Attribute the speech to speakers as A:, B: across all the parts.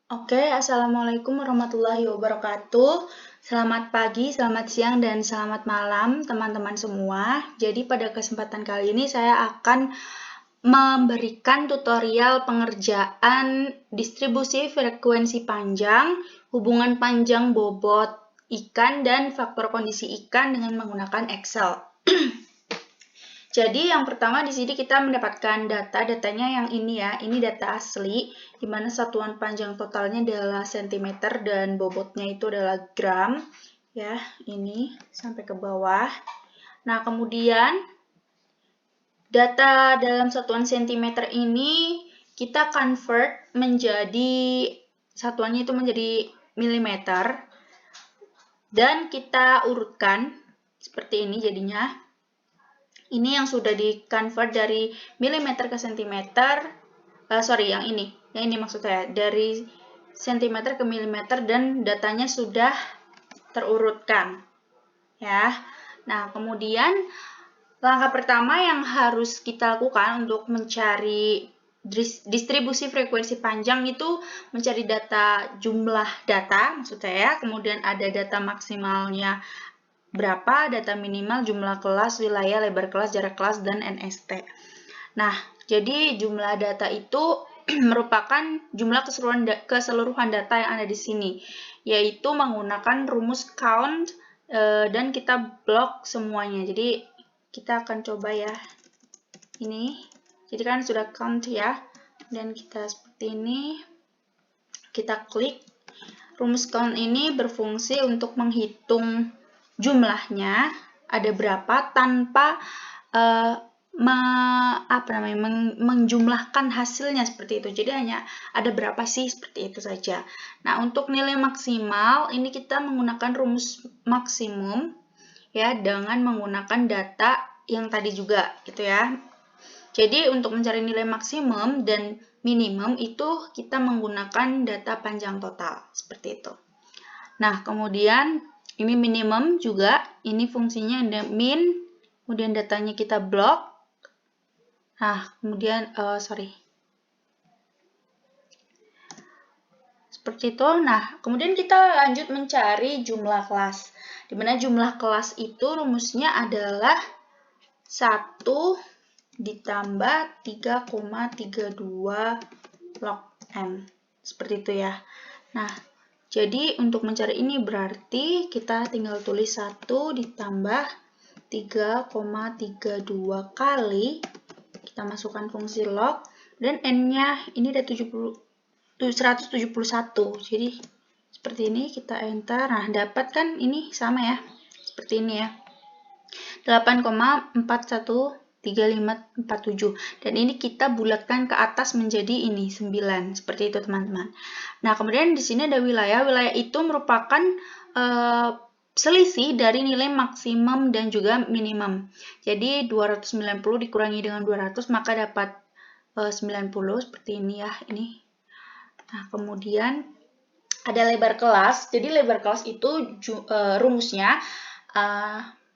A: Oke, Assalamualaikum warahmatullahi wabarakatuh. Selamat pagi, selamat siang, dan selamat malam teman-teman semua. Jadi pada kesempatan kali ini saya akan memberikan tutorial pengerjaan distribusi frekuensi panjang, hubungan panjang bobot ikan, dan faktor kondisi ikan dengan menggunakan Excel. Jadi yang pertama di sini kita mendapatkan datanya yang ini ya, ini data asli, di mana satuan panjang totalnya adalah cm dan bobotnya itu adalah gram, ya, ini sampai ke bawah. Nah, kemudian data dalam satuan cm ini kita convert menjadi, satuannya itu menjadi milimeter, dan kita urutkan seperti ini jadinya. Ini yang sudah di-convert dari milimeter ke sentimeter, yang ini maksud saya, dari sentimeter ke milimeter dan datanya sudah terurutkan. Ya. Nah, kemudian langkah pertama yang harus kita lakukan untuk mencari distribusi frekuensi panjang itu mencari jumlah data, maksud saya, kemudian ada data maksimalnya berapa, data minimal, jumlah kelas, wilayah, lebar kelas, jarak kelas, dan NST. Nah, jadi jumlah data itu merupakan jumlah keseluruhan data yang ada di sini, yaitu menggunakan rumus count dan kita blok semuanya. Jadi kita akan coba ya, ini. Jadi kan sudah count ya, dan kita seperti ini, kita klik. Rumus count ini berfungsi untuk menghitung jumlahnya ada berapa tanpa menjumlahkan hasilnya seperti itu. Jadi hanya ada berapa sih, seperti itu saja. Nah, untuk nilai maksimal ini kita menggunakan rumus maksimum ya, dengan menggunakan data yang tadi juga gitu ya. Jadi untuk mencari nilai maksimum dan minimum itu kita menggunakan data panjang total seperti itu. Nah, kemudian ini minimum juga, ini fungsinya ada min, kemudian datanya kita blok. Nah, kemudian, seperti itu. Nah, kemudian kita lanjut mencari jumlah kelas. Di mana jumlah kelas itu rumusnya adalah 1 ditambah 3,32 log n. Seperti itu ya. Nah, jadi untuk mencari ini berarti kita tinggal tulis 1 ditambah 3,32 kali, kita masukkan fungsi log, dan n-nya ini ada 171. Jadi seperti ini, kita enter. Nah, dapat kan ini sama ya, seperti ini ya. 8,413547. Dan ini kita bulatkan ke atas menjadi ini 9. Seperti itu, teman-teman. Nah, kemudian di sini ada wilayah. Wilayah itu merupakan selisih dari nilai maksimum dan juga minimum. Jadi 290 dikurangi dengan 200 maka dapat 90 seperti ini ya, ini. Nah, kemudian ada lebar kelas. Jadi lebar kelas itu rumusnya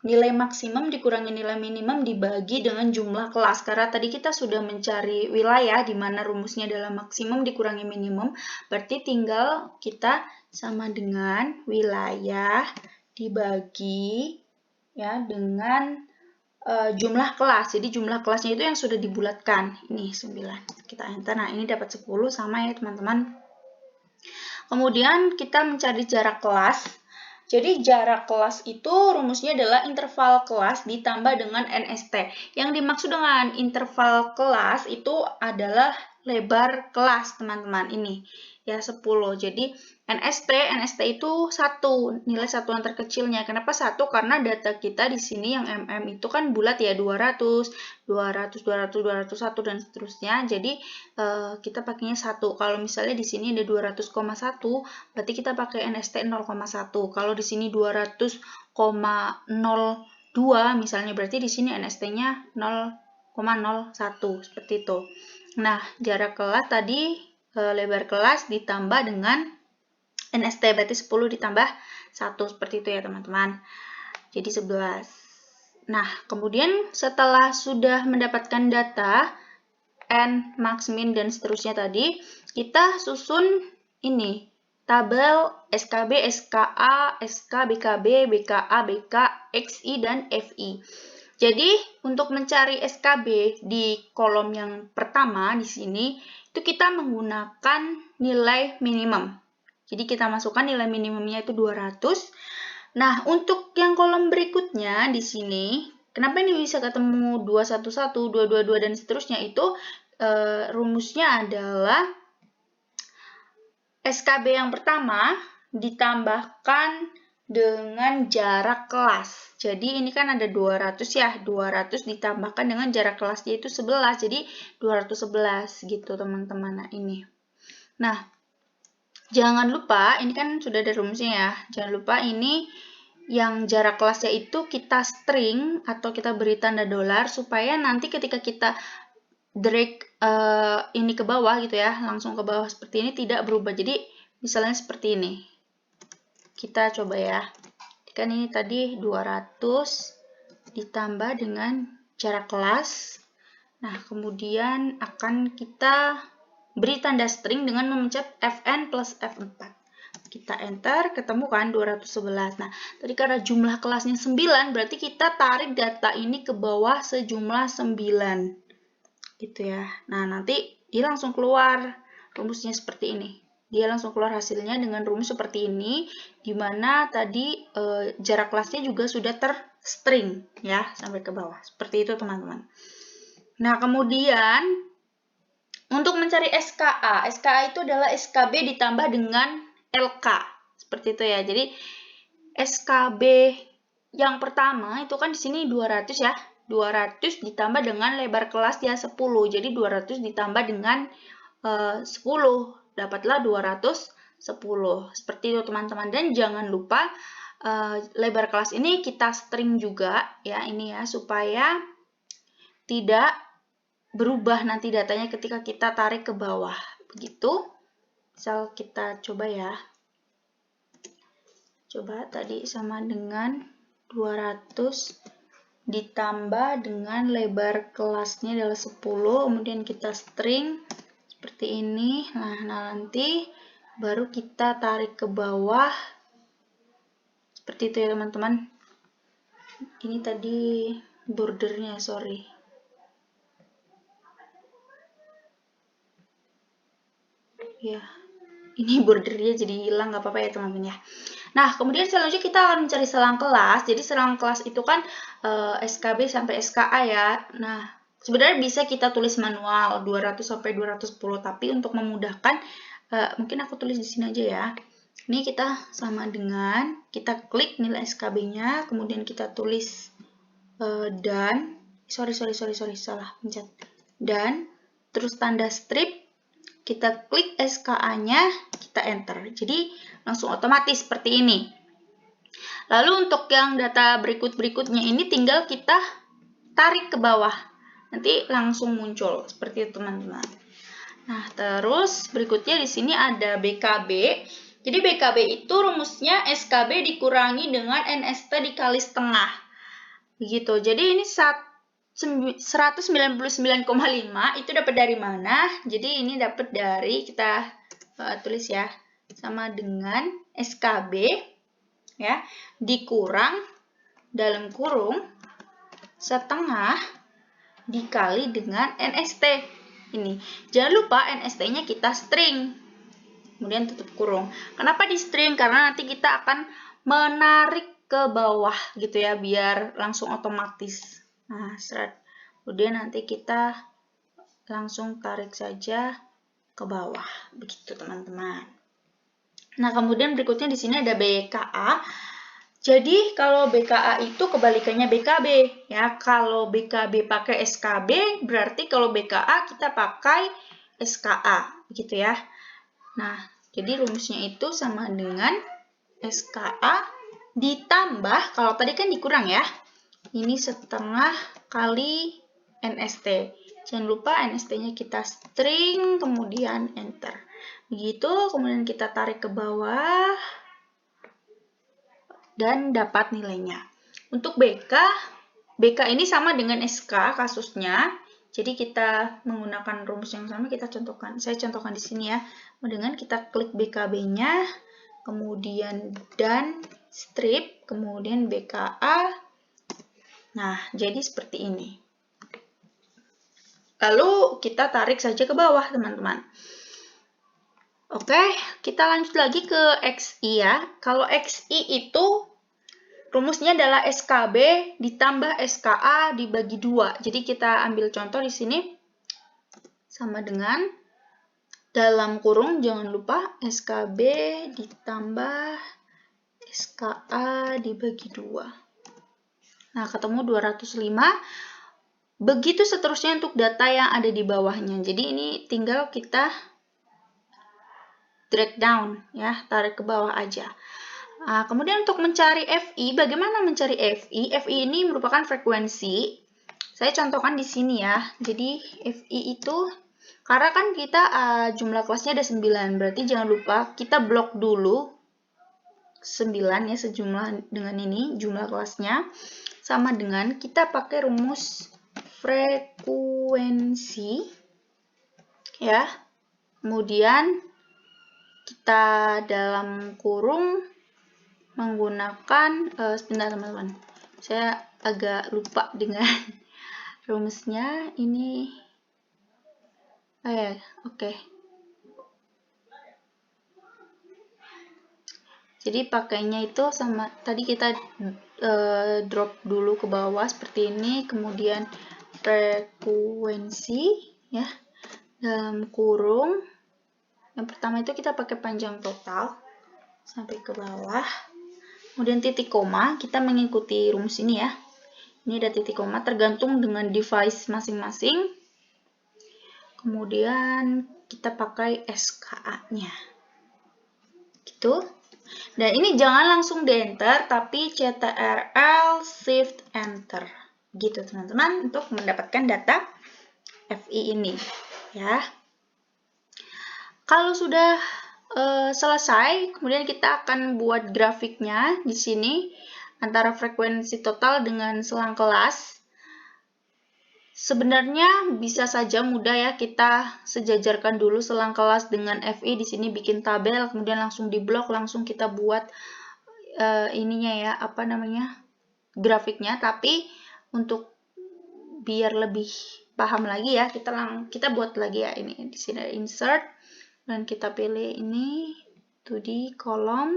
A: nilai maksimum dikurangi nilai minimum dibagi dengan jumlah kelas. Karena tadi kita sudah mencari wilayah di mana rumusnya adalah maksimum dikurangi minimum, berarti tinggal kita sama dengan wilayah dibagi ya dengan jumlah kelas. Jadi jumlah kelasnya itu yang sudah dibulatkan. Ini 9. Kita enter. Nah, ini dapat 10 sama ya, teman-teman. Kemudian kita mencari jarak kelas. Jadi jarak kelas itu rumusnya adalah interval kelas ditambah dengan NST. Yang dimaksud dengan interval kelas itu adalah lebar kelas, teman-teman. Ini ya 10. Jadi NST itu 1, nilai satuan terkecilnya. Kenapa 1? Karena data kita di sini yang mm itu kan bulat ya, 200, 200, 200, 201 dan seterusnya. Jadi kita pakainya 1. Kalau misalnya di sini ada 200,1, berarti kita pakai NST 0,1. Kalau di sini 200,02 misalnya, berarti di sini NST-nya 0,01 seperti itu. Nah, jarak kelas tadi lebar kelas ditambah dengan NST, berarti 10 ditambah 1 seperti itu ya, teman-teman. Jadi 11. Nah, kemudian setelah sudah mendapatkan data n, max, min, dan seterusnya tadi, kita susun ini tabel SKB, SKA, SK, BKB, BKA, BK, XI, dan FI. Jadi untuk mencari SKB di kolom yang pertama di sini itu kita menggunakan nilai minimum. Jadi kita masukkan nilai minimumnya itu 200. Nah, untuk yang kolom berikutnya di sini, kenapa ini bisa ketemu 211, 222 dan seterusnya itu rumusnya adalah SKB yang pertama ditambahkan dengan jarak kelas. Jadi ini kan ada 200 ya, 200 ditambahkan dengan jarak kelasnya itu 11, jadi 211 gitu teman-teman. Nah ini. Nah, jangan lupa, ini kan sudah ada rumusnya ya, jangan lupa ini yang jarak kelasnya itu kita string atau kita beri tanda dolar supaya nanti ketika kita drag ini ke bawah gitu ya, langsung ke bawah seperti ini tidak berubah. Jadi misalnya seperti ini. Kita coba ya. Kan ini tadi 200 ditambah dengan jarak kelas. Nah, kemudian akan kita beri tanda string dengan memencet Fn plus F4. Kita enter, ketemu kan 211. Nah, tadi karena jumlah kelasnya 9, berarti kita tarik data ini ke bawah sejumlah 9. Gitu ya. Nah, nanti dia langsung keluar rumusnya seperti ini. Dia langsung keluar hasilnya dengan rumus seperti ini, di mana tadi jarak kelasnya juga sudah terstring ya, sampai ke bawah. Seperti itu teman-teman. Nah, kemudian untuk mencari SKA, SKA itu adalah SKB ditambah dengan LK. Seperti itu ya. Jadi SKB yang pertama itu kan di sini 200 ya. 200 ditambah dengan lebar kelas dia 10. Jadi 200 ditambah dengan 10. Dapatlah 210. Seperti itu teman-teman. Dan jangan lupa lebar kelas ini kita string juga ya, ini ya, supaya tidak berubah nanti datanya ketika kita tarik ke bawah. Begitu. Misal kita coba ya. Coba tadi sama dengan 200 ditambah dengan lebar kelasnya adalah 10. Kemudian kita string seperti ini. Nah, nanti baru kita tarik ke bawah. Seperti itu ya teman-teman. Ini tadi bordernya, sorry. Ya, ini bordernya jadi hilang, nggak apa-apa ya teman-teman ya. Nah, kemudian selanjutnya kita akan mencari selang kelas. Jadi selang kelas itu kan SKB sampai SKA ya. Nah, sebenarnya bisa kita tulis manual 200 sampai 210, tapi untuk memudahkan mungkin aku tulis di sini aja ya. Ini kita sama dengan kita klik nilai SKB-nya, kemudian kita tulis dan sorry salah pencet. Dan terus tanda strip, kita klik SKA-nya, kita enter. Jadi langsung otomatis seperti ini. Lalu untuk yang data berikutnya ini tinggal kita tarik ke bawah. Nanti langsung muncul seperti itu teman-teman. Nah, terus berikutnya di sini ada BKB. Jadi BKB itu rumusnya SKB dikurangi dengan NST dikali setengah. Begitu. Jadi ini 199,5 itu dapat dari mana? Jadi ini dapat dari, kita tulis ya, sama dengan SKB ya dikurang dalam kurung setengah dikali dengan NST. Ini. Jangan lupa NST-nya kita string. Kemudian tutup kurung. Kenapa di string? Karena nanti kita akan menarik ke bawah gitu ya, biar langsung otomatis. Nah, kemudian nanti kita langsung tarik saja ke bawah. Begitu teman-teman. Nah, kemudian berikutnya di sini ada BKA. Jadi kalau BKA itu kebalikannya BKB ya. Kalau BKB pakai SKB, berarti kalau BKA kita pakai SKA, begitu ya. Nah, jadi rumusnya itu sama dengan SKA ditambah, kalau tadi kan dikurang ya, ini setengah kali NST. Jangan lupa NST-nya kita string, kemudian enter. Begitu, kemudian kita tarik ke bawah dan dapat nilainya. Untuk BK ini sama dengan SK kasusnya. Jadi kita menggunakan rumus yang sama, saya contohkan di sini ya. Dengan kita klik BKB-nya, kemudian dan strip, kemudian BKA. Nah, jadi seperti ini. Lalu kita tarik saja ke bawah, teman-teman. Oke, kita lanjut lagi ke XI ya. Kalau XI itu rumusnya adalah SKB ditambah SKA dibagi 2. Jadi kita ambil contoh di sini sama dengan dalam kurung, jangan lupa SKB ditambah SKA dibagi 2. Nah, ketemu 205. Begitu seterusnya untuk data yang ada di bawahnya. Jadi ini tinggal kita drag down ya, tarik ke bawah aja. Nah, kemudian untuk mencari FI, bagaimana mencari FI? FI ini merupakan frekuensi. Saya contohkan di sini ya. Jadi FI itu, karena kan kita jumlah kelasnya ada 9, berarti jangan lupa kita blok dulu 9 ya, sejumlah dengan ini jumlah kelasnya. Sama dengan kita pakai rumus frekuensi ya. Kemudian kita dalam kurung menggunakan sebentar teman-teman, saya agak lupa dengan rumusnya ini. Oke. Jadi pakainya itu sama tadi, kita drop dulu ke bawah seperti ini, kemudian frekuensi ya, dalam kurung yang pertama itu kita pakai panjang total sampai ke bawah. Kemudian titik koma, kita mengikuti rumus ini ya. Ini ada titik koma, tergantung dengan device masing-masing. Kemudian kita pakai SKA-nya. Gitu. Dan ini jangan langsung di enter, tapi CTRL Shift Enter. Gitu teman-teman, untuk mendapatkan data FI ini. Ya. Kalau sudah selesai, kemudian kita akan buat grafiknya di sini antara frekuensi total dengan selang kelas. Sebenarnya bisa saja mudah ya, kita sejajarkan dulu selang kelas dengan FI, di sini bikin tabel, kemudian langsung diblok, langsung kita buat ininya ya, apa namanya, grafiknya. Tapi untuk biar lebih paham lagi ya, kita buat lagi ya, ini di sini ada insert. Dan kita pilih ini 2D kolom.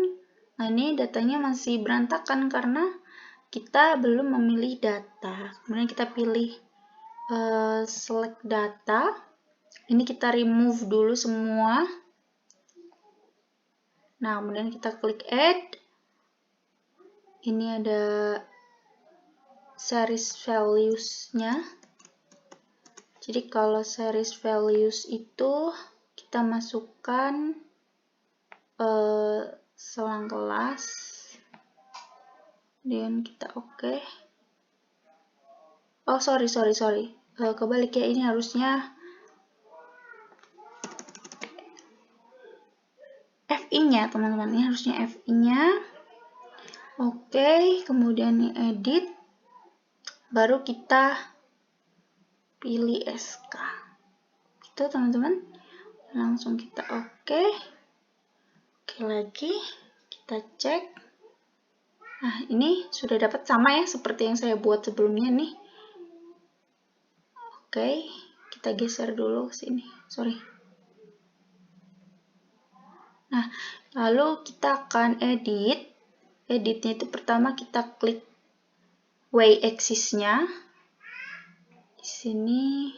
A: Nah, ini datanya masih berantakan karena kita belum memilih data. Kemudian kita pilih select data. Ini kita remove dulu semua. Nah, kemudian kita klik add. Ini ada series values-nya. Jadi kalau series values itu kita masukkan selang kelas, dan kita oke. Oh, sorry. Kebalik ya, ini harusnya FI-nya, teman-teman. Ini harusnya FI-nya. Oke, kemudian ini edit. Baru kita pilih SK. Itu teman-teman. Langsung kita oke. Oke lagi, kita cek. Nah, ini sudah dapat sama ya, seperti yang saya buat sebelumnya nih. Oke, kita geser dulu ke sini. Sorry. Nah, lalu kita akan edit. Editnya itu pertama kita klik y-axis-nya. Di sini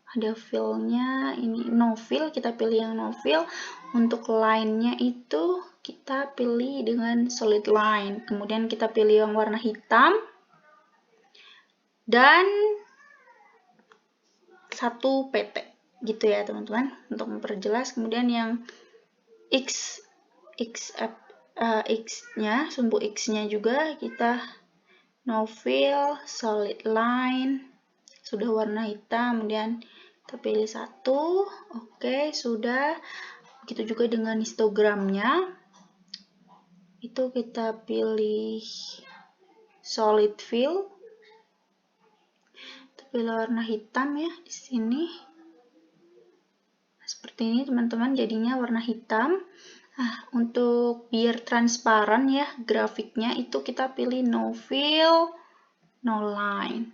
A: ada fill-nya, ini no fill, kita pilih yang no fill. Untuk line-nya itu kita pilih dengan solid line. Kemudian kita pilih yang warna hitam. Dan 1 PT. Gitu ya teman-teman, untuk memperjelas. Kemudian yang X-nya, sumbu X-nya juga kita no fill, solid line. Sudah warna hitam, kemudian kita pilih 1, oke, sudah. Begitu juga dengan histogramnya, itu kita pilih solid fill, pilih warna hitam ya di sini. Seperti ini teman-teman, jadinya warna hitam. Nah, untuk biar transparan ya grafiknya, itu kita pilih no fill, no line.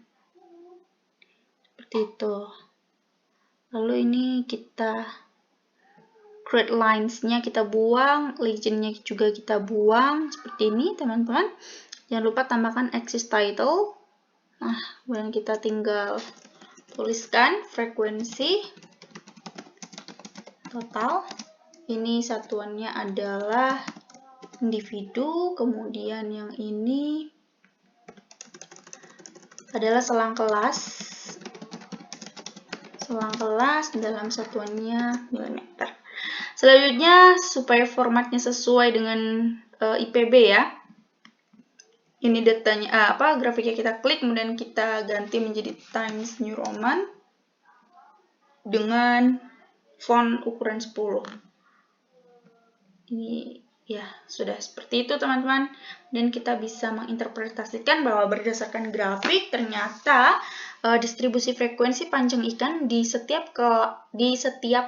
A: Seperti itu. Lalu ini kita create lines-nya kita buang, legend-nya juga kita buang. Seperti ini teman-teman. Jangan lupa tambahkan axis title. Nah, kemudian kita tinggal tuliskan frekuensi total. Ini satuannya adalah individu, kemudian yang ini adalah selang kelas. Selang kelas dalam satuannya milimeter. Selanjutnya, supaya formatnya sesuai dengan IPB ya. Ini datanya grafiknya kita klik, kemudian kita ganti menjadi Times New Roman dengan font ukuran 10. Ini ya sudah seperti itu teman-teman. Dan kita bisa menginterpretasikan bahwa berdasarkan grafik ternyata distribusi frekuensi panjang ikan di setiap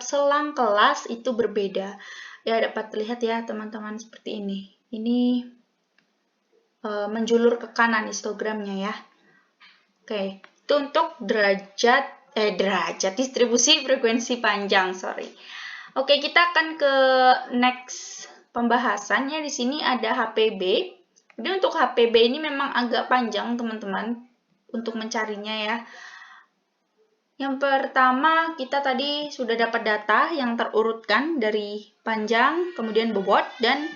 A: selang kelas itu berbeda. Ya, dapat terlihat ya teman-teman seperti ini. Ini menjulur ke kanan histogramnya ya. Oke, itu untuk derajat distribusi frekuensi panjang, sorry. Oke, kita akan ke next pembahasannya. Di sini ada HPB. Jadi untuk HPB ini memang agak panjang teman-teman untuk mencarinya ya. Yang pertama, kita tadi sudah dapat data yang terurutkan dari panjang, kemudian bobot, dan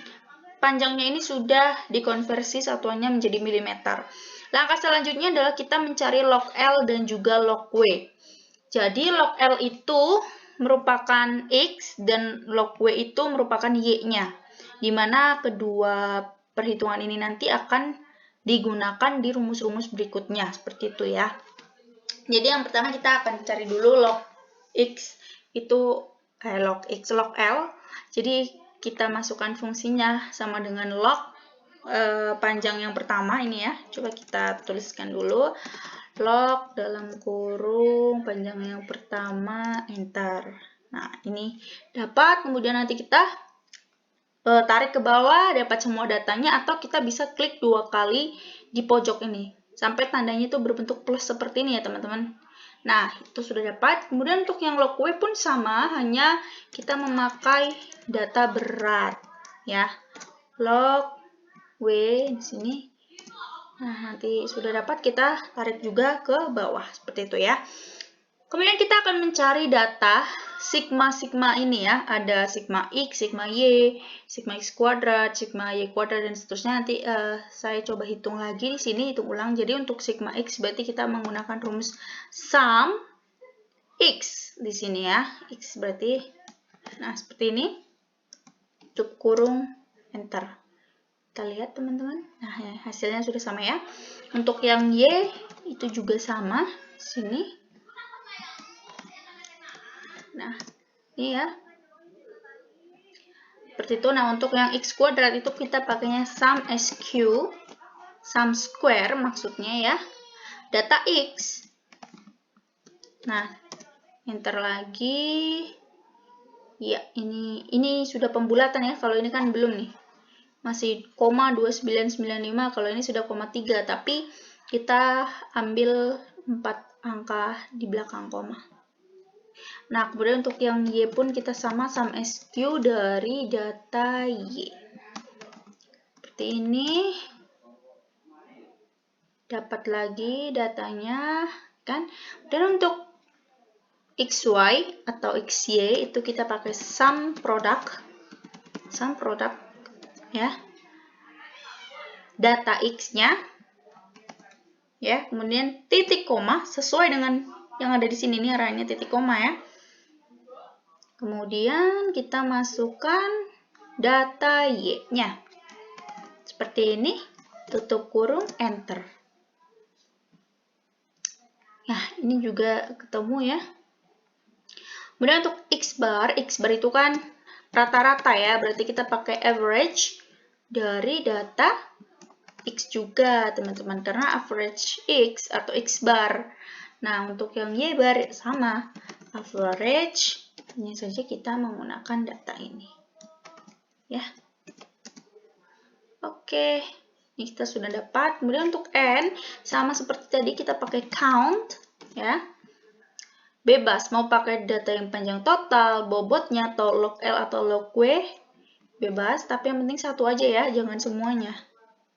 A: panjangnya ini sudah dikonversi satuannya menjadi milimeter. Langkah selanjutnya adalah kita mencari log L dan juga log W. Jadi log L itu merupakan X dan log W itu merupakan Y-nya. Di mana kedua perhitungan ini nanti akan digunakan di rumus-rumus berikutnya. Seperti itu ya. Jadi yang pertama kita akan cari dulu log X itu log X, log L. Jadi kita masukkan fungsinya sama dengan log panjang yang pertama ini ya. Coba kita tuliskan dulu. Log dalam kurung panjang yang pertama, enter. Nah, ini dapat, kemudian nanti kita tarik ke bawah, dapat semua datanya, atau kita bisa klik 2 kali di pojok ini. Sampai tandanya itu berbentuk plus seperti ini ya teman-teman. Nah, itu sudah dapat. Kemudian untuk yang log W pun sama, hanya kita memakai data berat ya. Log W di sini. Nah, nanti sudah dapat, kita tarik juga ke bawah seperti itu ya. Kemudian kita akan mencari data sigma-sigma ini ya. Ada sigma X, sigma Y, sigma X kuadrat, sigma Y kuadrat, dan seterusnya. Nanti saya coba hitung lagi di sini, hitung ulang. Jadi untuk sigma X berarti kita menggunakan rumus sum X di sini ya. X berarti, nah seperti ini. Tutup kurung, enter. Kita lihat teman-teman. Nah, hasilnya sudah sama ya. Untuk yang Y itu juga sama di sini. Nah, ini ya. Seperti itu. Nah, untuk yang X kuadrat itu kita pakainya sum SQ, sum square maksudnya ya. Data X. Nah, enter lagi. Ya, ini sudah pembulatan ya. Kalau ini kan belum nih. Masih koma 2995, kalau ini sudah koma 3, tapi kita ambil 4 angka di belakang koma. Nah, kemudian untuk yang Y pun kita sama sum SQ dari data Y. Seperti ini. Dapat lagi datanya kan. Dan untuk XY atau XY itu kita pakai sum product. Sum product ya. Data X-nya ya, kemudian titik koma sesuai dengan yang ada di sini, nih arahnya titik koma ya. Kemudian kita masukkan data Y-nya. Seperti ini, tutup kurung, enter. Nah, ini juga ketemu ya. Kemudian untuk X bar itu kan rata-rata ya, berarti kita pakai average dari data X juga teman-teman, karena average X atau X bar Nah, untuk yang Y bar sama average, hanya saja kita menggunakan data ini. Ya. Oke, ini kita sudah dapat. Kemudian untuk N, sama seperti tadi kita pakai count, ya. Bebas, mau pakai data yang panjang total, bobotnya, atau log L atau log W, bebas. Tapi yang penting satu aja ya, jangan semuanya.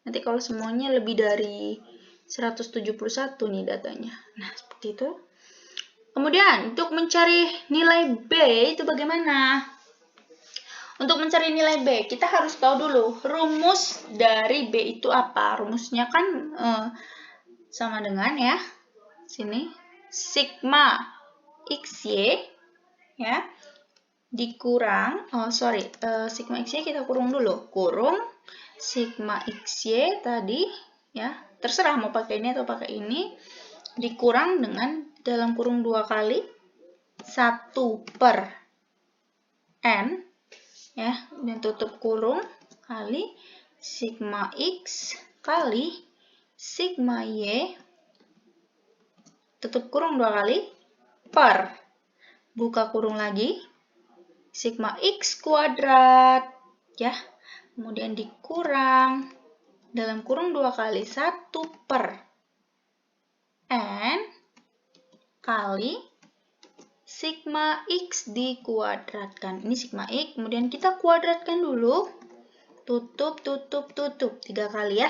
A: Nanti kalau semuanya lebih dari 171 nih datanya. Nah, seperti itu. Kemudian, untuk mencari nilai B itu bagaimana? Untuk mencari nilai B, kita harus tahu dulu rumus dari B itu apa. Rumusnya kan sama dengan ya, sini sigma XY ya dikurang, sigma XY kita kurung dulu, kurung sigma XY tadi ya, terserah mau pakai ini atau pakai ini, dikurang dengan dalam kurung 2 kali 1 per N ya, dan tutup kurung kali sigma X kali sigma Y tutup kurung 2 kali per buka kurung lagi sigma X kuadrat ya, kemudian dikurang dalam kurung 2 kali 1 per N kali sigma X dikuadratkan. Ini sigma X, kemudian kita kuadratkan dulu. Tutup, tutup, tutup. 3 kali ya.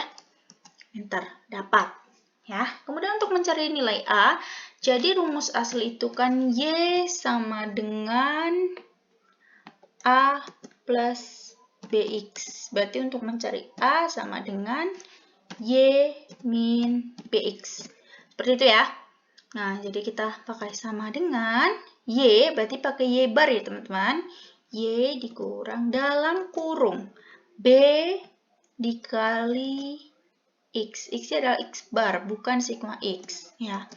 A: Enter, dapat. Ya. Kemudian untuk mencari nilai A, jadi rumus asli itu kan Y sama dengan A plus BX. Berarti untuk mencari A sama dengan Y min BX. Seperti itu ya. Nah, jadi kita pakai sama dengan Y, berarti pakai Y bar ya teman-teman. Y dikurang dalam kurung B dikali X. X adalah X bar, bukan sigma X. Ya.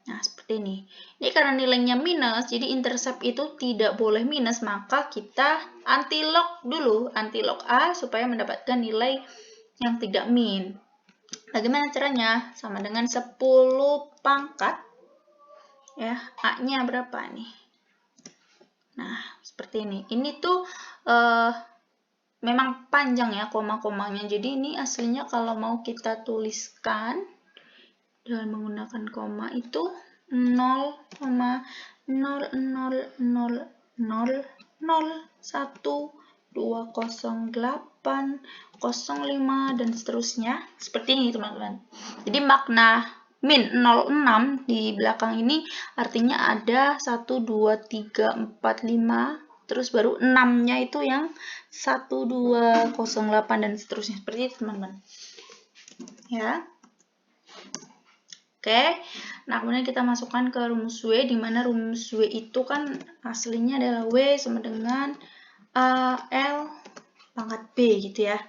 A: Nah, seperti ini. Ini karena nilainya minus, jadi intercept itu tidak boleh minus, maka kita anti-log dulu, anti-log A supaya mendapatkan nilai yang tidak min. Bagaimana caranya? Sama dengan 10 pangkat. Ya, A-nya berapa nih? Nah, seperti ini. Ini tuh memang panjang ya koma-komanya. Jadi ini aslinya kalau mau kita tuliskan dengan menggunakan koma itu 0,00001,208,05 dan seterusnya. Seperti ini teman-teman. Jadi makna min 06 di belakang ini artinya ada 1, 2, 3, 4, 5, terus baru 6-nya itu yang 1, 2, 08 dan seterusnya. Seperti itu teman-teman. Ya. Oke, nah kemudian kita masukkan ke rumus W, di mana rumus W itu kan aslinya adalah W sama dengan AL pangkat B gitu ya.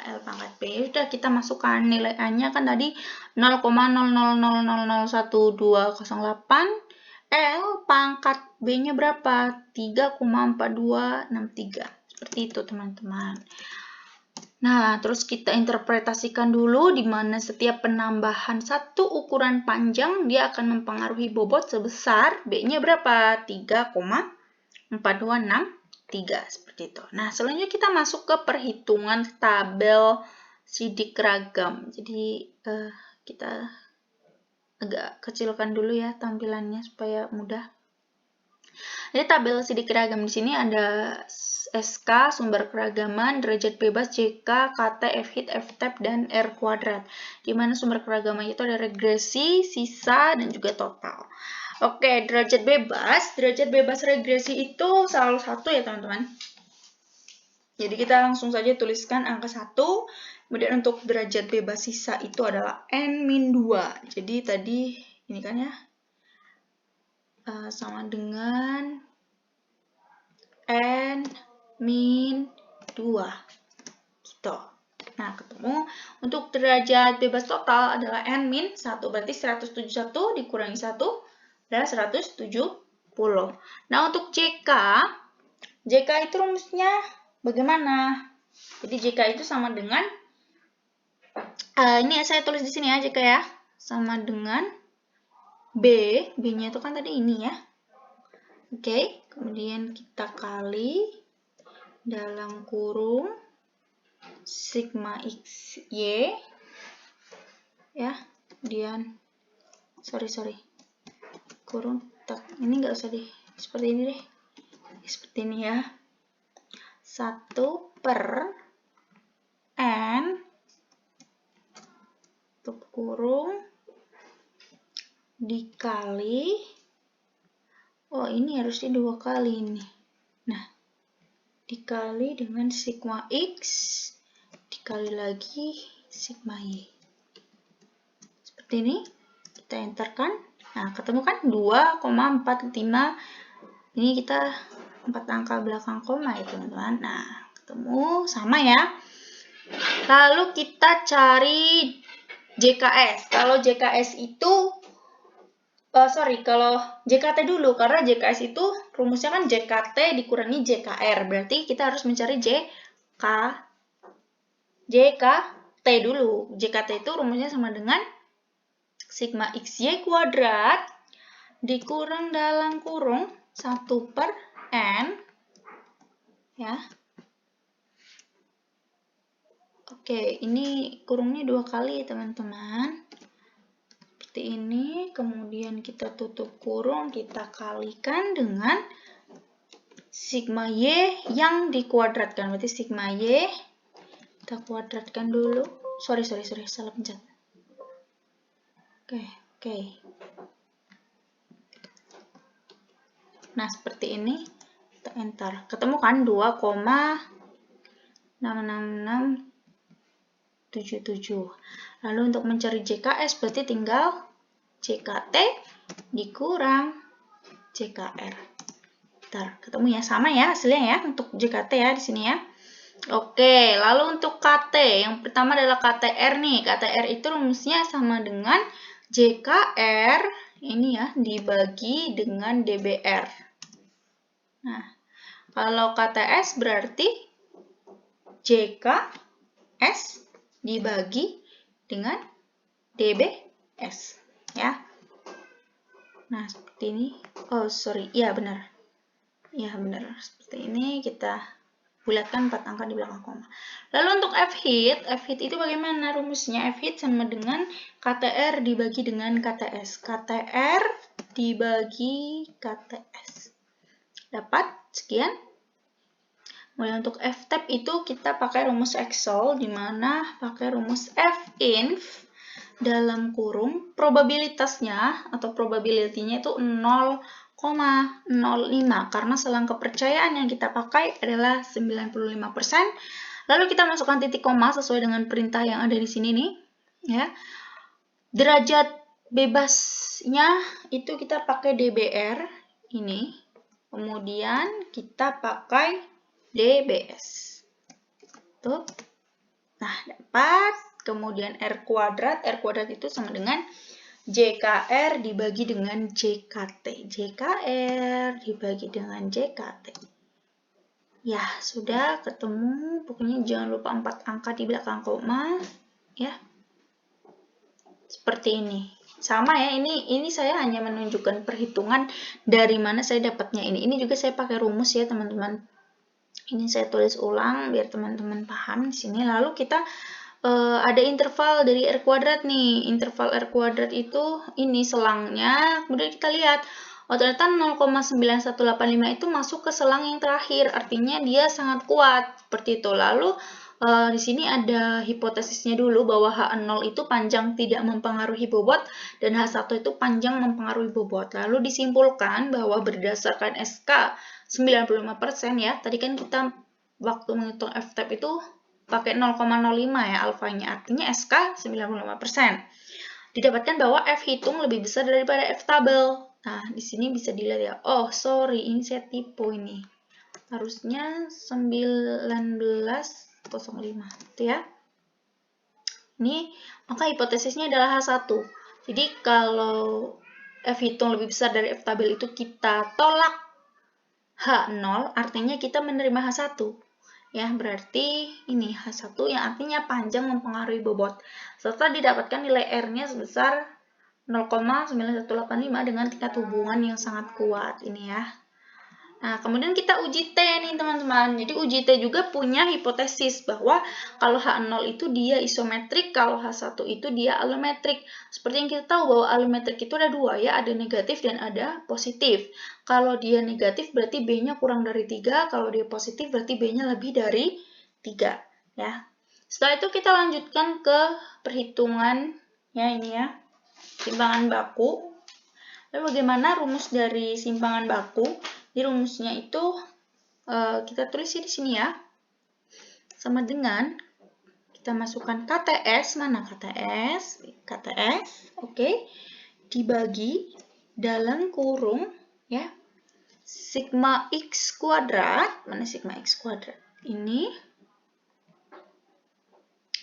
A: AL pangkat B, udah kita masukkan nilai A-nya kan tadi 0,000011208, L pangkat B-nya berapa? 3,4263, seperti itu teman-teman. Nah, terus kita interpretasikan dulu di mana setiap penambahan satu ukuran panjang dia akan mempengaruhi bobot sebesar B-nya berapa? 3,4263 seperti itu. Nah, selanjutnya kita masuk ke perhitungan tabel sidik ragam. Jadi kita agak kecilkan dulu ya tampilannya supaya mudah. Jadi tabel sidik ragam di sini ada SK, sumber keragaman, derajat bebas, JK, KT, F-hit, F-tab, dan R kuadrat. Di mana sumber keragaman itu ada regresi, sisa, dan juga total. Oke, derajat bebas regresi itu salah satu ya teman-teman. Jadi kita langsung saja tuliskan angka 1. Kemudian untuk derajat bebas sisa itu adalah N-2. Jadi tadi ini kan ya, sama dengan N-2 gitu. Nah, ketemu untuk derajat bebas total adalah N-1, berarti 171 dikurangi 1 adalah 170. Nah, untuk JK itu rumusnya bagaimana? Jadi JK itu sama dengan ini saya tulis di sini ya, JK ya, sama dengan B-nya itu kan tadi ini ya. Oke, kemudian kita kali dalam kurung sigma X, Y, ya, kemudian, sorry, kurung, ini nggak usah deh, seperti ini deh, seperti ini ya, 1/N, tutup kurung, dikali, oh ini harusnya 2 kali ini, nah, dikali dengan sigma X, dikali lagi sigma Y. Seperti ini, kita enterkan. Nah, ketemu kan 2,45. Ini kita 4 angka belakang koma ya, teman-teman. Nah, ketemu sama ya. Lalu kita cari JKS. Kalau JKS itu kalau JKT dulu, karena JKS itu rumusnya kan JKT dikurangi JKR. Berarti kita harus mencari JKT dulu. JKT itu rumusnya sama dengan sigma XY kuadrat dikurang dalam kurung 1/N. Ya. Oke, ini kurungnya 2 kali teman-teman. Seperti ini, kemudian kita tutup kurung, kita kalikan dengan sigma Y yang dikuadratkan. Berarti sigma Y kita kuadratkan dulu. Sorry, salah pencet. Oke. Nah, seperti ini. Kita enter. Ketemu kan 2,66677. Lalu untuk mencari JKS berarti tinggal JKT dikurang JKR. Bentar, ketemu ya, sama ya hasilnya ya untuk JKT ya di sini ya. Oke, lalu untuk KT, yang pertama adalah KTR nih. KTR itu rumusnya sama dengan JKR ini ya dibagi dengan DBR. Nah, kalau KTS berarti JKS dibagi dengan DBS ya. Nah, seperti ini. Oh, sorry. Iya, benar. Seperti ini kita bulatkan 4 angka di belakang koma. Lalu untuk F-hit itu bagaimana rumusnya? F-hit sama dengan KTR dibagi dengan KTS. KTR dibagi KTS. Dapat sekian. Kemudian untuk F-tab itu kita pakai rumus Excel, di mana pakai rumus F-inf dalam kurung probabilitasnya atau probability-nya itu 0,05 karena selang kepercayaan yang kita pakai adalah 95%. Lalu kita masukkan titik koma sesuai dengan perintah yang ada di sini nih, ya. Derajat bebasnya itu kita pakai DBR ini. Kemudian kita pakai DBS. Tuh. Nah, dapat. Kemudian R kuadrat itu sama dengan JKR dibagi dengan JKT. JKR dibagi dengan JKT. Ya, sudah ketemu. Pokoknya jangan lupa 4 angka di belakang koma. Ya. Seperti ini. Sama ya, ini saya hanya menunjukkan perhitungan dari mana saya dapatnya ini. Ini juga saya pakai rumus ya, teman-teman. Ini saya tulis ulang biar teman-teman paham di sini. Lalu kita ada interval dari R kuadrat nih. Interval R kuadrat itu ini selangnya. Kemudian kita lihat, oh ternyata 0,9185 itu masuk ke selang yang terakhir. Artinya dia sangat kuat. Seperti itu. Lalu di sini ada hipotesisnya dulu bahwa H0 itu panjang tidak mempengaruhi bobot dan H1 itu panjang mempengaruhi bobot. Lalu disimpulkan bahwa berdasarkan SK 95% ya. Tadi kan kita waktu menghitung F-tab itu pakai 0,05 ya alfanya. Artinya SK 95%. Didapatkan bahwa F hitung lebih besar daripada F tabel. Nah, di sini bisa dilihat ya. Oh, sorry, ini saya tipu ini. Harusnya 1905 itu ya. Ini maka hipotesisnya adalah H1. Jadi kalau F hitung lebih besar dari F tabel itu kita tolak H0, artinya kita menerima H1. Ya, berarti ini H1 yang artinya panjang mempengaruhi bobot. Setelah didapatkan nilai R-nya sebesar 0,9185 dengan tingkat hubungan yang sangat kuat ini ya. Nah, kemudian kita uji T nih teman-teman. Jadi uji T juga punya hipotesis bahwa kalau H0 itu dia isometrik, kalau H1 itu dia allometrik. Seperti yang kita tahu bahwa allometrik itu ada dua ya, ada negatif dan ada positif. Kalau dia negatif berarti B-nya kurang dari 3, kalau dia positif berarti B-nya lebih dari 3 ya. Setelah itu kita lanjutkan ke perhitungan ya ini ya, simpangan baku. Lalu bagaimana rumus dari simpangan baku? Di rumusnya itu kita tulis di sini ya. Sama dengan kita masukkan KTS, mana KTS? KTS, oke. Dibagi dalam kurung ya. Sigma X kuadrat, mana sigma X kuadrat? Ini.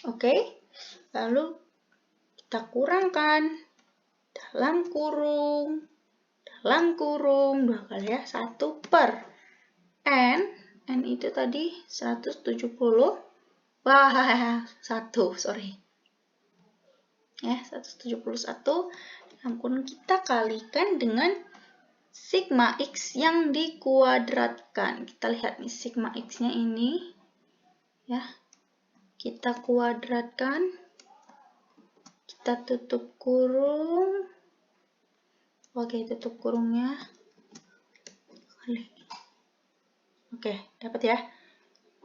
A: Oke. Lalu kita kurangkan dalam kurung 2 kali ya, 1 per N itu tadi 170, wah 1, sorry. Ya, 171, dalam kurung kita kalikan dengan sigma X yang dikuadratkan. Kita lihat nih, sigma X-nya ini, ya, kita kuadratkan, kita tutup kurung. Oke, tutup kurungnya. Oke, dapat ya.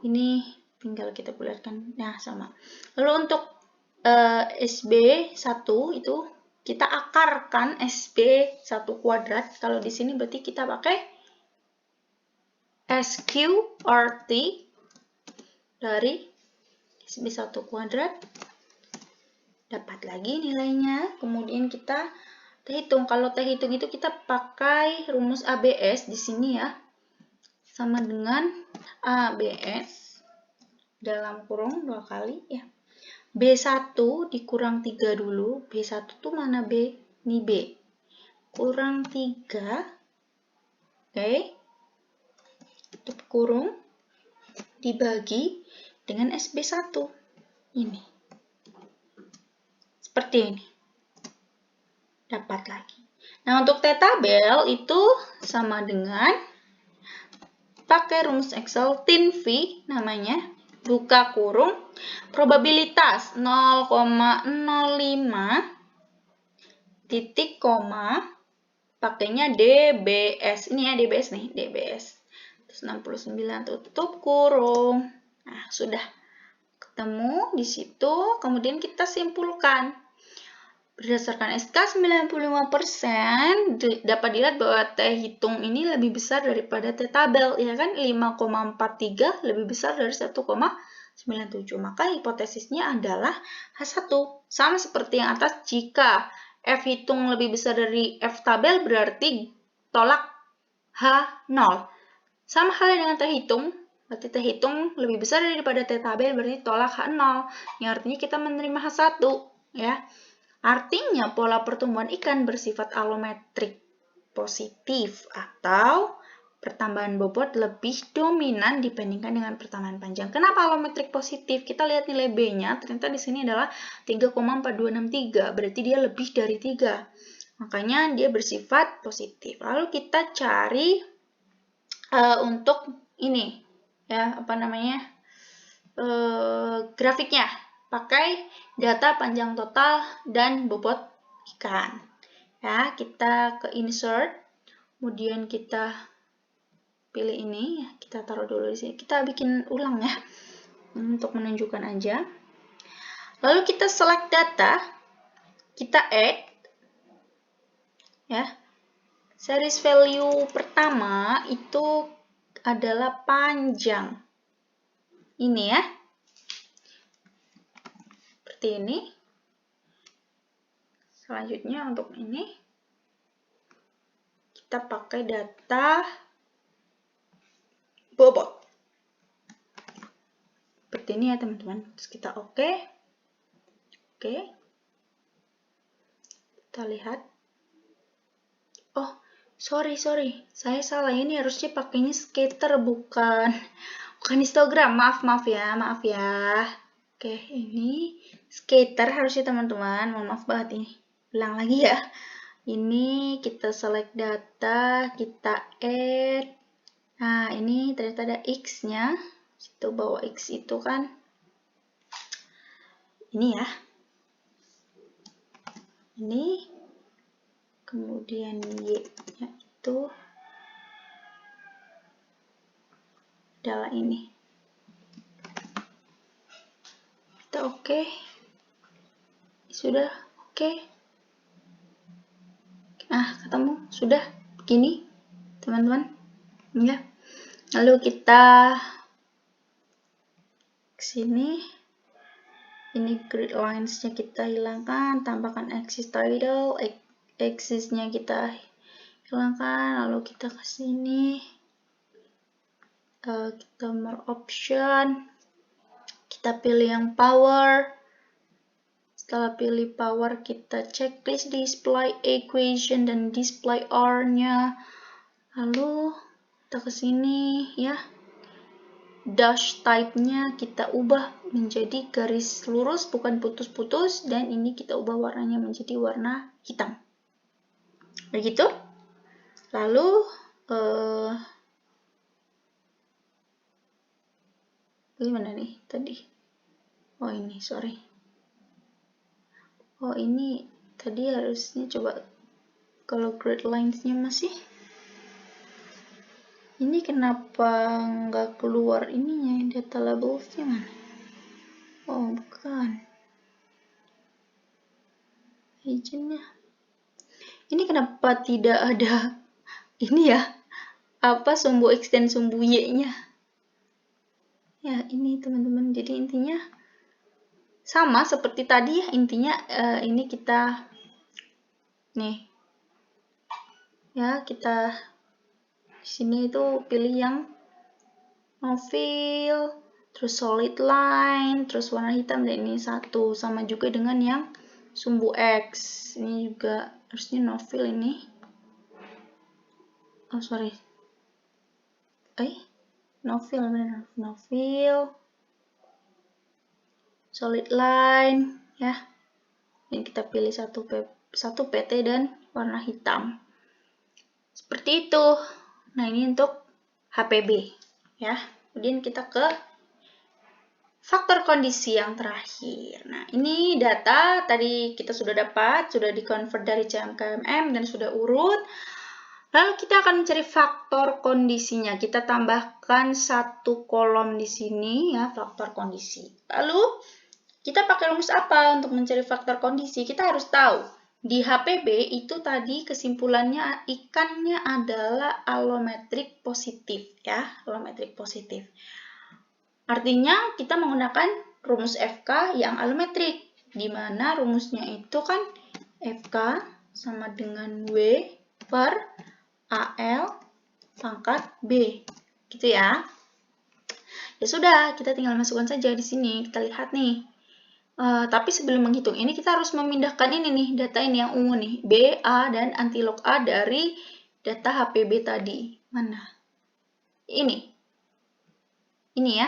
A: Ini tinggal kita bulatkan. Nah, sama. Lalu untuk SB1 itu kita akarkan SB1 kuadrat. Kalau di sini berarti kita pakai SQRT dari SB1 kuadrat. Dapat lagi nilainya. Kemudian kita hitung. Kalau hitung itu kita pakai rumus ABS di sini ya. Sama dengan ABS dalam kurung 2 kali ya. B1 dikurang 3 dulu. B1 tuh mana B? Ini B. Kurang 3. Oke. Tutup kurung. Dibagi dengan SB1. Ini. Seperti ini. Dapat lagi. Nah, untuk T-tabel itu sama dengan pakai rumus Excel tin V namanya, buka kurung, probabilitas 0,05 titik koma, pakainya DBS. Ini ya DBS nih, DBS. Terus 69 tutup kurung. Nah, sudah ketemu di situ, kemudian kita simpulkan. Berdasarkan SK 95% dapat dilihat bahwa T hitung ini lebih besar daripada T tabel, ya kan? 5,43 lebih besar dari 1,97. Maka hipotesisnya adalah H1. Sama seperti yang atas, jika F hitung lebih besar dari F tabel berarti tolak H0. Sama halnya dengan T hitung, berarti T hitung lebih besar daripada T tabel berarti tolak H0. Yang artinya kita menerima H1, ya. Artinya pola pertumbuhan ikan bersifat allometrik positif atau pertambahan bobot lebih dominan dibandingkan dengan pertambahan panjang. Kenapa allometrik positif? Kita lihat nilai B-nya, ternyata di sini adalah 3,4263, berarti dia lebih dari 3. Makanya dia bersifat positif. Lalu kita cari untuk ini, ya, apa namanya, grafiknya. Pakai data panjang total dan bobot ikan. Ya, kita ke insert, kemudian kita pilih ini, kita taruh dulu di sini. Kita bikin ulang ya, untuk menunjukkan aja. Lalu kita select data, kita add, ya. Series value pertama itu adalah panjang. Ini ya. Seperti ini. Selanjutnya untuk ini kita pakai data bobot. Seperti ini ya teman-teman. Terus kita oke. Kita lihat. Oh, sorry. Saya salah, ini harusnya pakainya scatter bukan histogram. Maaf ya. Oke, ini scatter harusnya teman-teman. Mohon maaf banget ini. ulang lagi ya. Ini kita select data, kita add. Nah, ini ternyata ada X-nya. Situ bawah X itu kan ini ya. Ini. Kemudian Y-nya itu adalah ini. Kita oke. Sudah oke. Nah, ketemu. Sudah begini, teman-teman. Ya. Lalu kita ke sini. Ini grid lines-nya kita hilangkan, tambahkan axis title, axis-nya kita hilangkan, lalu kita ke sini. Kita more option. Kita pilih yang power. Setelah pilih power, kita checklist display equation dan display R-nya. Lalu kita ke sini ya. Dash type-nya kita ubah menjadi garis lurus, bukan putus-putus, dan ini kita ubah warnanya menjadi warna hitam. Begitu. Lalu gimana nih tadi? Oh ini, sorry. Oh ini tadi harusnya coba kalau grid lines-nya masih. Ini kenapa nggak keluar ininya, data labels-nya mana? Oh, bukan. Agent-nya. Ini kenapa tidak ada ini ya? Apa sumbu X dan sumbu Y-nya? Ya, ini teman-teman. Jadi intinya sama seperti tadi ya. Intinya ini kita nih. Ya, kita sini itu pilih yang no fill, terus solid line, terus warna hitam, dan ini satu sama juga dengan yang sumbu X. Ini juga harusnya no fill ini. Oh sorry. No fill benar. No fill, solid line ya. Ini kita pilih satu PT dan warna hitam. Seperti itu. Nah, ini untuk HPB ya. Kemudian kita ke faktor kondisi yang terakhir. Nah, ini data tadi kita sudah dapat, sudah di-convert dari CM ke MM dan sudah urut. Lalu kita akan mencari faktor kondisinya. Kita tambahkan satu kolom di sini ya, faktor kondisi. Lalu kita pakai rumus apa untuk mencari faktor kondisi? Kita harus tahu di HPB itu tadi kesimpulannya ikannya adalah allometric positif ya, allometric positif. Artinya kita menggunakan rumus FK yang allometric, di mana rumusnya itu kan FK sama dengan W per AL pangkat B, gitu ya. Ya sudah, kita tinggal masukkan saja di sini. Kita lihat nih. Tapi sebelum menghitung ini, kita harus memindahkan ini nih, data ini yang ungu nih, B, A, dan antilog A dari data HPB tadi. Mana? Ini. Ini ya.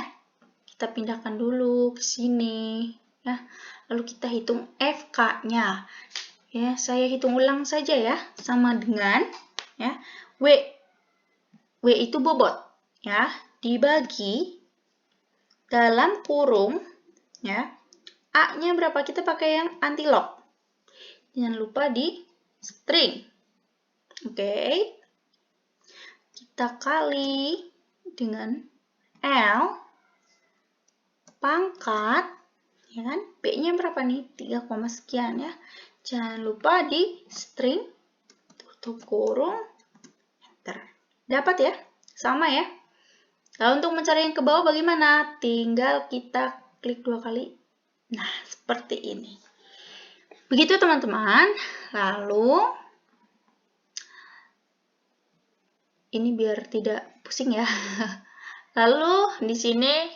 A: Kita pindahkan dulu ke sini. Ya. Lalu kita hitung FK-nya. Ya, saya hitung ulang saja ya. Sama dengan ya, W itu bobot. Ya. Dibagi dalam kurung ya. A-nya berapa? Kita pakai yang antilog. Jangan lupa di string. Oke. Kita kali dengan L pangkat, ya kan? B-nya berapa nih? 3, sekian ya. Jangan lupa di string, tutup kurung, enter. Dapat ya? Sama ya. Lalu untuk mencari yang ke bawah bagaimana? Tinggal kita klik 2 kali. Nah, seperti ini. Begitu teman-teman. Lalu, ini biar tidak pusing ya. Lalu, di sini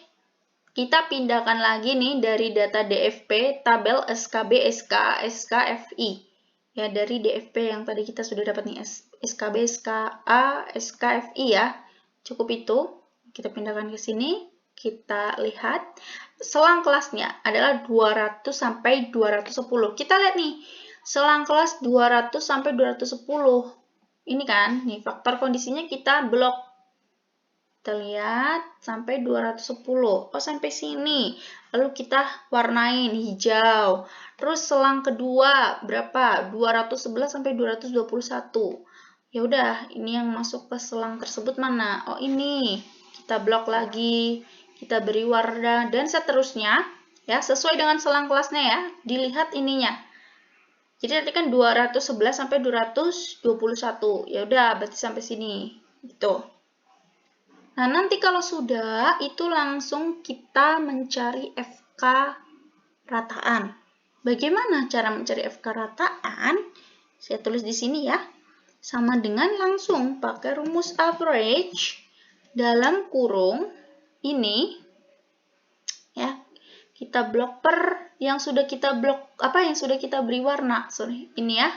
A: kita pindahkan lagi nih dari data DFP, tabel SKB, SKA, SKFI. Ya, dari DFP yang tadi kita sudah dapat nih, SKB, SKA, SKFI ya. Cukup itu. Kita pindahkan ke sini. Kita lihat selang kelasnya adalah 200 sampai 210. Kita lihat nih, selang kelas 200 sampai 210. Ini kan, nih faktor kondisinya kita blok. Kita lihat sampai 210. Oh, sampai sini. Lalu kita warnain hijau. Terus selang kedua berapa? 211 sampai 221. Ya udah, ini yang masuk ke selang tersebut mana? Oh, ini. Kita blok lagi. Kita beri warna dan seterusnya, ya, sesuai dengan selang kelasnya ya. Dilihat ininya. Jadi nanti kan 211 sampai 221. Ya udah, berarti sampai sini. Gitu. Nah, nanti kalau sudah, itu langsung kita mencari FK rataan. Bagaimana cara mencari FK rataan? Saya tulis di sini ya. Sama dengan langsung pakai rumus average dalam kurung ini. Ya, kita blok per yang sudah kita blok, yang sudah kita beri warna. Sorry, ini ya.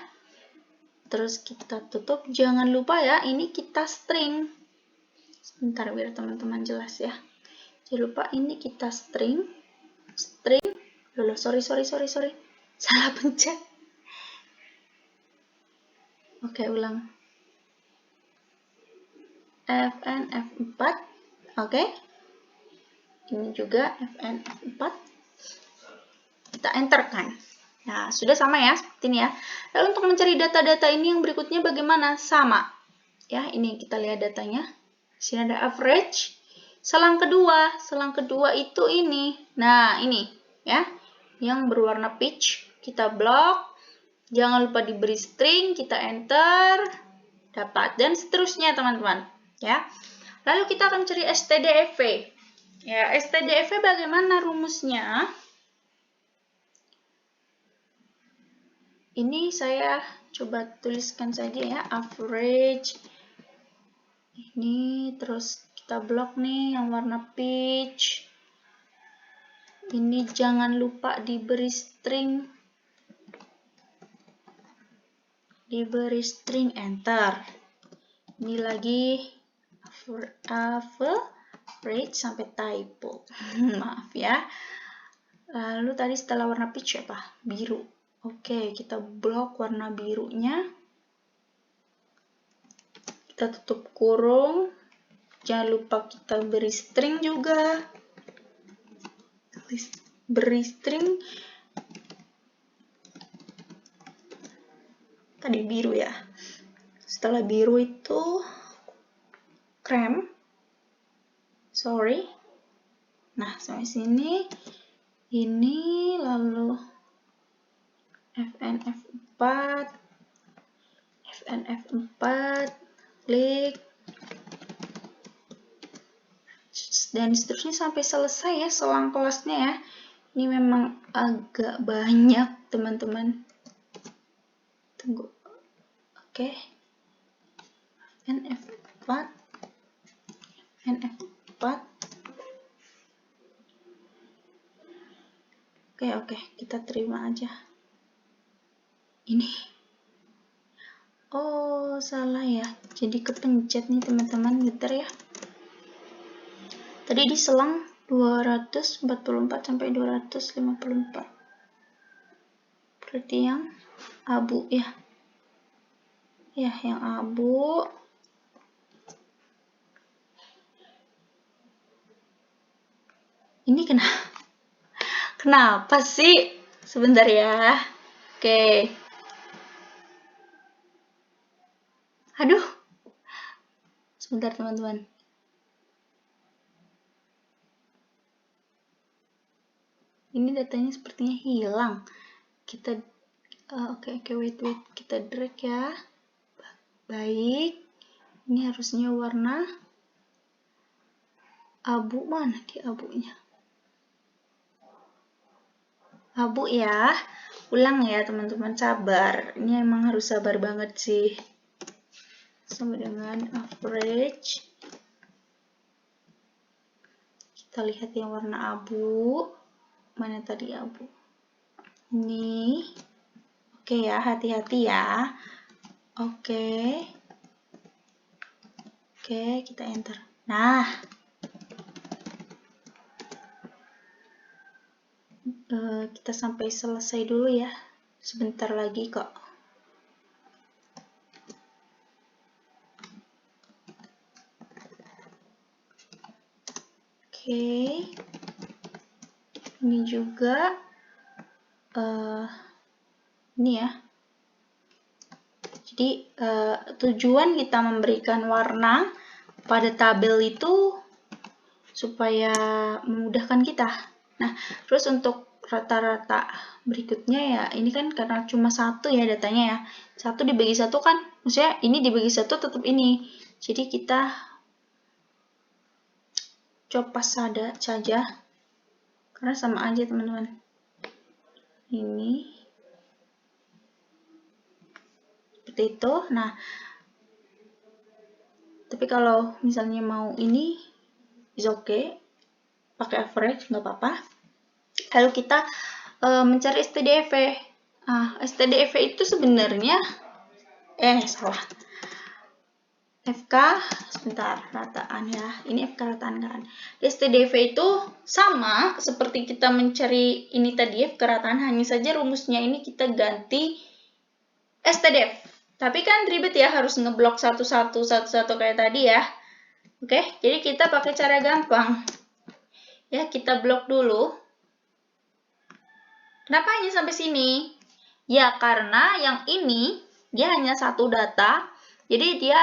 A: Terus kita tutup. Jangan lupa ya, ini kita string. Sebentar biar teman-teman jelas ya. Jangan lupa ini kita string. Loh, sorry. Salah pencet. Oke, ulang. Fn F4. Oke. Ini juga Fn F4. Kita enter kan. Nah, sudah sama ya, seperti ini ya. Lalu untuk mencari data-data ini yang berikutnya bagaimana? Sama. Ya, ini kita lihat datanya. Di sini ada average. Selang kedua itu ini. Nah, ini ya. Yang berwarna peach, kita blok. Jangan lupa diberi string, kita enter. Dapat dan seterusnya, teman-teman, ya. Lalu kita akan cari stdf. Ya, stdf bagaimana rumusnya? Ini saya coba tuliskan saja ya, average. Ini terus kita blok nih yang warna peach. Ini jangan lupa diberi string. Enter. Ini lagi average sampai typo. Maaf ya. Lalu tadi setelah warna peach apa? Biru. Oke, kita blok warna birunya. Kita tutup kurung. Jangan lupa kita beri string juga. Beri string. Tadi biru ya. Setelah biru itu krem. Sorry. Nah, sampai sini. Ini lalu FNF4. Klik. Dan seterusnya sampai selesai ya selang kelasnya ya. Ini memang agak banyak teman-teman. Tunggu. Oke. NF4. Oke, kita terima aja. Ini. Oh, salah ya. Jadi kepencet nih teman-teman, bentar ya. Tadi di selang 244 sampai 254. Berarti yang abu ya. Ya, yang abu. Ini kenapa sih? Sebentar ya. Oke. Aduh. Sebentar teman-teman. Ini datanya sepertinya hilang. Kita oke, wait. Kita drag ya. Baik. Ini harusnya warna abu. Mana di abunya? Abu ya. Ulang ya teman-teman, sabar. Ini emang harus sabar banget sih. Sama dengan average. Kita lihat yang warna abu. Mana tadi abu? Ini. Oke ya, hati-hati ya. Oke, kita enter. Nah. Kita sampai selesai dulu ya. sebentar lagi kok. Oke, ini juga ini ya. Jadi tujuan kita memberikan warna pada tabel itu supaya memudahkan kita. Nah, terus untuk rata-rata berikutnya ya, ini kan karena cuma satu ya datanya ya. 1 dibagi 1 kan, maksudnya ini dibagi 1 tetap ini. Jadi kita copas saja, karena sama aja teman-teman. Ini seperti itu. Nah, tapi kalau misalnya mau ini, is okay, pakai average nggak apa-apa. Lalu kita mencari STDV. Nah, STDV itu sebenarnya salah. FK, sebentar, rataan ya. Ini FK rataan kan. Di STDV itu sama seperti kita mencari ini tadi FK rataan, hanya saja rumusnya ini kita ganti STDF. Tapi kan ribet ya, harus ngeblok satu-satu kayak tadi ya. Oke, jadi kita pakai cara gampang. Ya, kita blok dulu. Kenapa hanya sampai sini? Ya, karena yang ini dia hanya satu data, jadi dia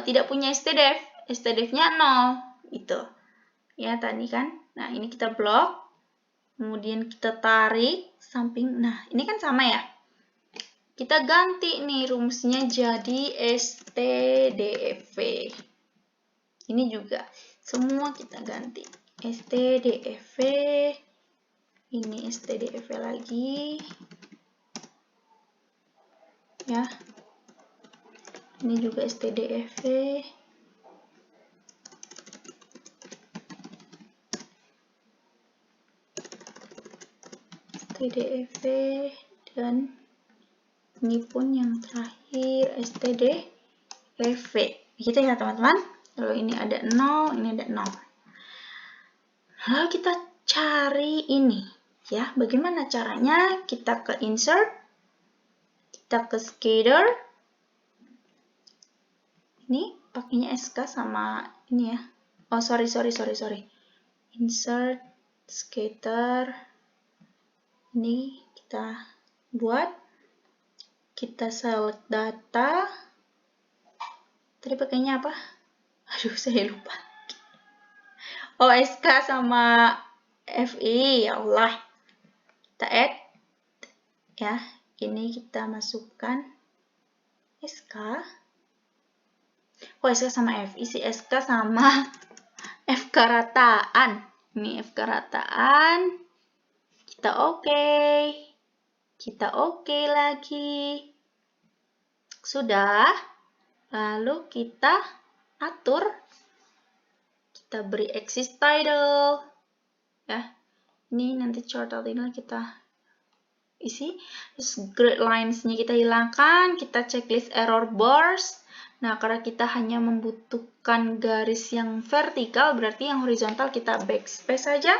A: tidak punya STDF. STDF-nya 0, gitu. Ya, tadi kan. Nah, ini kita blok. Kemudian kita tarik samping. Nah, ini kan sama ya. Kita ganti nih rumusnya jadi STDF. Ini juga semua kita ganti. STDF. Ini STDF lagi. Ya. Ini juga STDF. STDF dan ini pun yang terakhir STDF. Begitu ya teman-teman. Kalau ini ada 0, ini ada 0. Lalu kita cari ini. Ya, bagaimana caranya? Kita ke insert, kita ke scatter. Ini pakainya SK sama ini ya. Oh, sorry. Insert, scatter. Ini kita buat. Kita select data. Tadi pakainya apa? Aduh, saya lupa. Oh, SK sama FI, ya Allah. Kita add. Ya, ini kita masukkan SK. Oh, SK sama FI sih, SK sama FK rataan. Ini FK rataan. Kita oke. Kita oke lagi. Sudah. Lalu kita atur. Kita beri axis title. Ya. Ini nanti chart title kita isi. Terus grid lines-nya kita hilangkan. Kita checklist error bars. Nah, karena kita hanya membutuhkan garis yang vertikal, berarti yang horizontal kita backspace saja.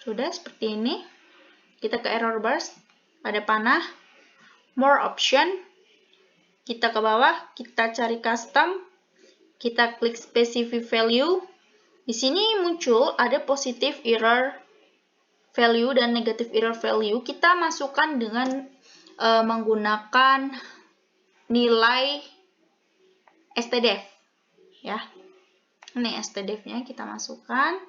A: Sudah seperti ini. Kita ke error bars. Ada panah. More option. Kita ke bawah. Kita cari custom. Kita klik specific value. Di sini muncul ada positive error value dan negative error value. Kita masukkan dengan menggunakan nilai STDF. Ya. Ini STDF-nya kita masukkan.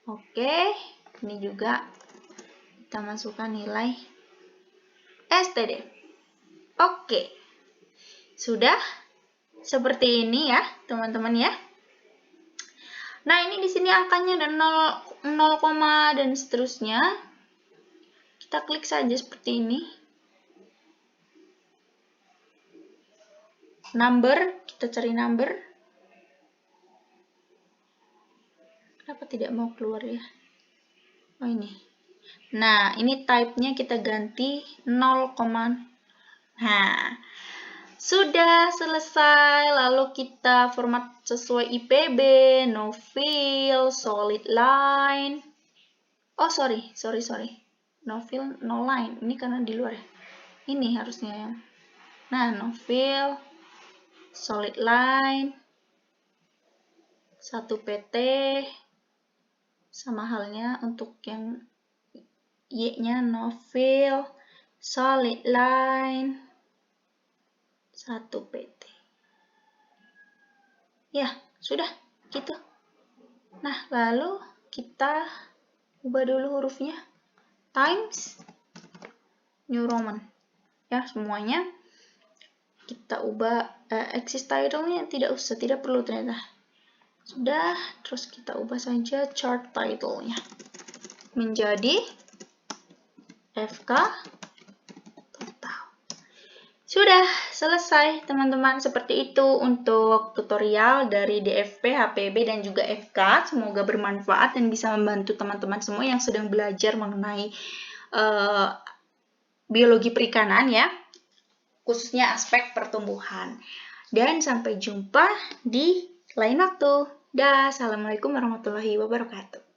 A: Oke. Ini juga kita masukkan nilai STDF. Oke. Sudah seperti ini ya, teman-teman ya. Nah, ini di sini angkanya ada 0, dan seterusnya. Kita klik saja seperti ini. Number, kita cari number. Kenapa tidak mau keluar ya? Oh, ini. Nah, ini type-nya kita ganti 0, nah, sudah selesai. Lalu kita format sesuai IPB, no fill, solid line. Oh, sorry. no fill, no line. Ini karena di luar ya. Ini harusnya ya. Nah, no fill, solid line, 1 PT, sama halnya untuk yang Y-nya no fill, solid line, 1 PT. Ya, sudah gitu. Nah, lalu kita ubah dulu hurufnya. Times New Roman. Ya, semuanya kita ubah. Axis title-nya tidak usah, tidak perlu ternyata. Sudah, terus kita ubah saja chart title-nya menjadi FK total. Sudah selesai teman-teman, seperti itu untuk tutorial dari DFP, HPB, dan juga FK. Semoga bermanfaat dan bisa membantu teman-teman semua yang sedang belajar mengenai biologi perikanan ya, khususnya aspek pertumbuhan. Dan sampai jumpa di lain waktu. Dah, assalamualaikum warahmatullahi wabarakatuh.